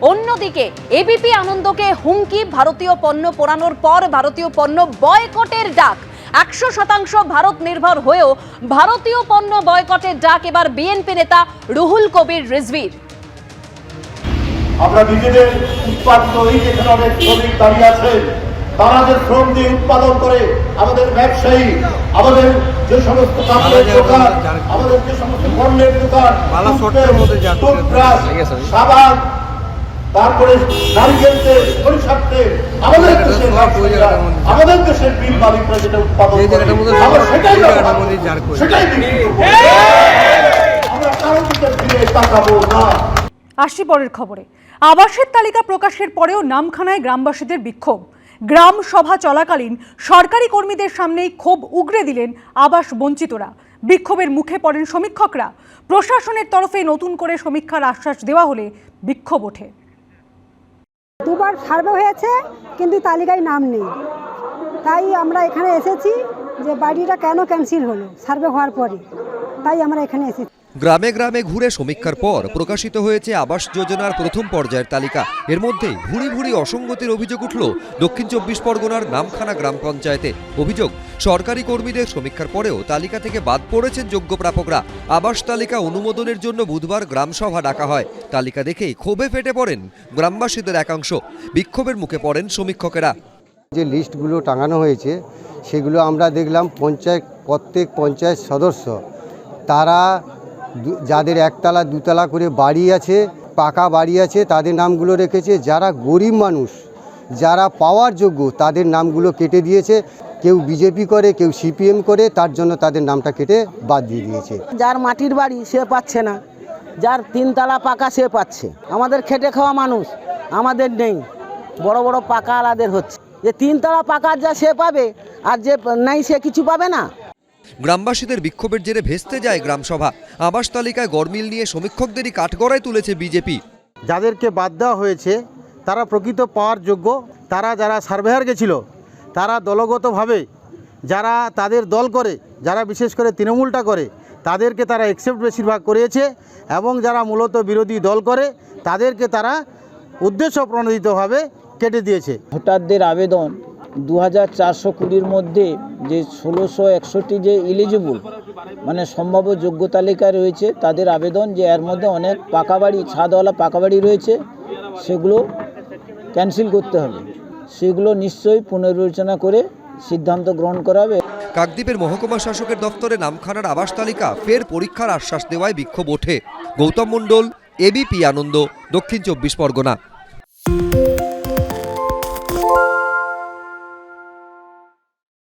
অন্যদিকে এবিপি আনন্দকে হুমকি ভারতীয় পণ্য পোড়ানোর পর ভারতীয় পণ্য বয়কটের ডাক। 100% ভারত নির্ভর হয়েও ভারতীয় পণ্য বয়কটের ডাক এবার বিএনপি নেতা রুহুল কবির রিজভীর। আমরা নিজেদের উৎপাদিত এই যেখানে অনেক শ্রমিক দাঁড়িয়ে আছেন, তারা যে শ্রম দিয়ে উৎপাদন করে, আমাদের ব্যবসায়ী, আমাদের যে সমস্ত কাপড়ের দোকান, আমাদের যে সমস্ত পণ্যের দোকান, টুথব্রাশ, সাবান, তারপরে নারিকেল তেল, সরিষার তেল, আমাদের দেশের বিল মালিকরা যেটা উৎপাদন করে আমরা সেটাই বিক্রি করব। আমরা কারোর দিকে ফিরে তাকাবো না। আসছি পরের খবরে। আবাসের তালিকা প্রকাশের পরেও নামখানায় গ্রামবাসীদের বিক্ষোভ। গ্রাম সভা চলাকালীন সরকারি কর্মীদের সামনেই ক্ষোভ উগরে দিলেন আবাস বঞ্চিতরা। বিক্ষোভের মুখে পড়েন সমীক্ষকরা। প্রশাসনের তরফে নতুন করে সমীক্ষার আশ্বাস দেওয়া হলে বিক্ষোভ ওঠে। দুবার সার্ভে হয়েছে কিন্তু তালিকায় নাম নেই, তাই আমরা এখানে এসেছি যে বাড়িটা কেন ক্যান্সেল হলো সার্ভে হওয়ার পরে, তাই আমরা এখানে এসেছি। গ্রামে গ্রামে ঘুরে সমীক্ষার পর প্রকাশিত হয়েছে আবাস যোজনার প্রথম পর্যায়ের তালিকা। এর মধ্যে ভুরি ভুরি অসঙ্গতির অভিযোগ উঠল দক্ষিণ 24 পরগনার নামখানা গ্রাম পঞ্চায়েতে। অভিযোগ, সরকারি কর্মীদের সমীক্ষার পরেও তালিকা থেকে বাদ পড়েছেন যোগ্য প্রাপকরা। আবাস তালিকা অনুমোদনের জন্য বুধবার গ্রামসভা ডাকা হয়। তালিকা দেখেই ক্ষোভে ফেটে পড়েন গ্রামবাসীদের একাংশ। বিক্ষোভের মুখে পড়েন সমীক্ষকেরা। যে লিস্টগুলো টাঙানো হয়েছে সেগুলো আমরা দেখলাম প্রত্যেক পঞ্চায়েত সদস্য তারা যাদের একতলা দুতলা করে বাড়ি আছে, পাকা বাড়ি আছে, তাদের নামগুলো রেখেছে। যারা গরিব মানুষ, যারা পাওয়ার যোগ্য, তাদের নামগুলো কেটে দিয়েছে। কেউ বিজেপি করে, কেউ সিপিএম করে, তার জন্য তাদের নামটা কেটে বাদ দিয়ে দিয়েছে। যার মাটির বাড়ি সে পাচ্ছে না, যার 3 তলা পাকা সে পাচ্ছে। আমাদের খেটে খাওয়া মানুষ, আমাদের নেই। বড় বড় পাকা আলাদের হচ্ছে, যে 3 তলা পাকা যা সে পাবে, আর যে নাই সে কিছু পাবে না। গ্রামবাসীদের বিক্ষোভের জেরে ভেস্তে যায় গ্রামসভা। আবাস তালিকায় গরমিল নিয়ে সমীক্ষকদেরই কাঠগড়ায় তুলেছে বিজেপি। যাদেরকে বাদ দেওয়া হয়েছে তারা প্রকৃত পাওয়ার যোগ্য। যারা সার্ভেয়ার গেছিল, তারা দলগতভাবে যারা তাদের দল করে, যারা বিশেষ করে তৃণমূলটা করে, তাদেরকে তারা অ্যাকসেপ্ট বেশিরভাগ করিয়েছে, এবং যারা মূলত বিরোধী দল করে তাদেরকে তারা উদ্দেশ্য প্রণোদিতভাবে কেটে দিয়েছে। ভোটারদের আবেদন 2420 মধ্যে যে 1661 যে এলিজিবল মানে সম্ভাব্য যোগ্য তালিকায় রয়েছে, তাদের আবেদন যে এর মধ্যে অনেক পাকা বাড়ি, ছাদওয়ালা পাকা বাড়ি রয়েছে, সেগুলো ক্যান্সেল করতে হবে। সেগুলো নিশ্চয়ই পুনর্বিবেচনা করে সিদ্ধান্ত গ্রহণ করা হবে। কাকদ্বীপের মহকুমা শাসকের দফতরে নামখানার আবাস তালিকা ফের পরীক্ষার আশ্বাস দেওয়ায় বিক্ষোভ ওঠে। গৌতম মণ্ডল, এবিপি আনন্দ, দক্ষিণ 24 পরগনা।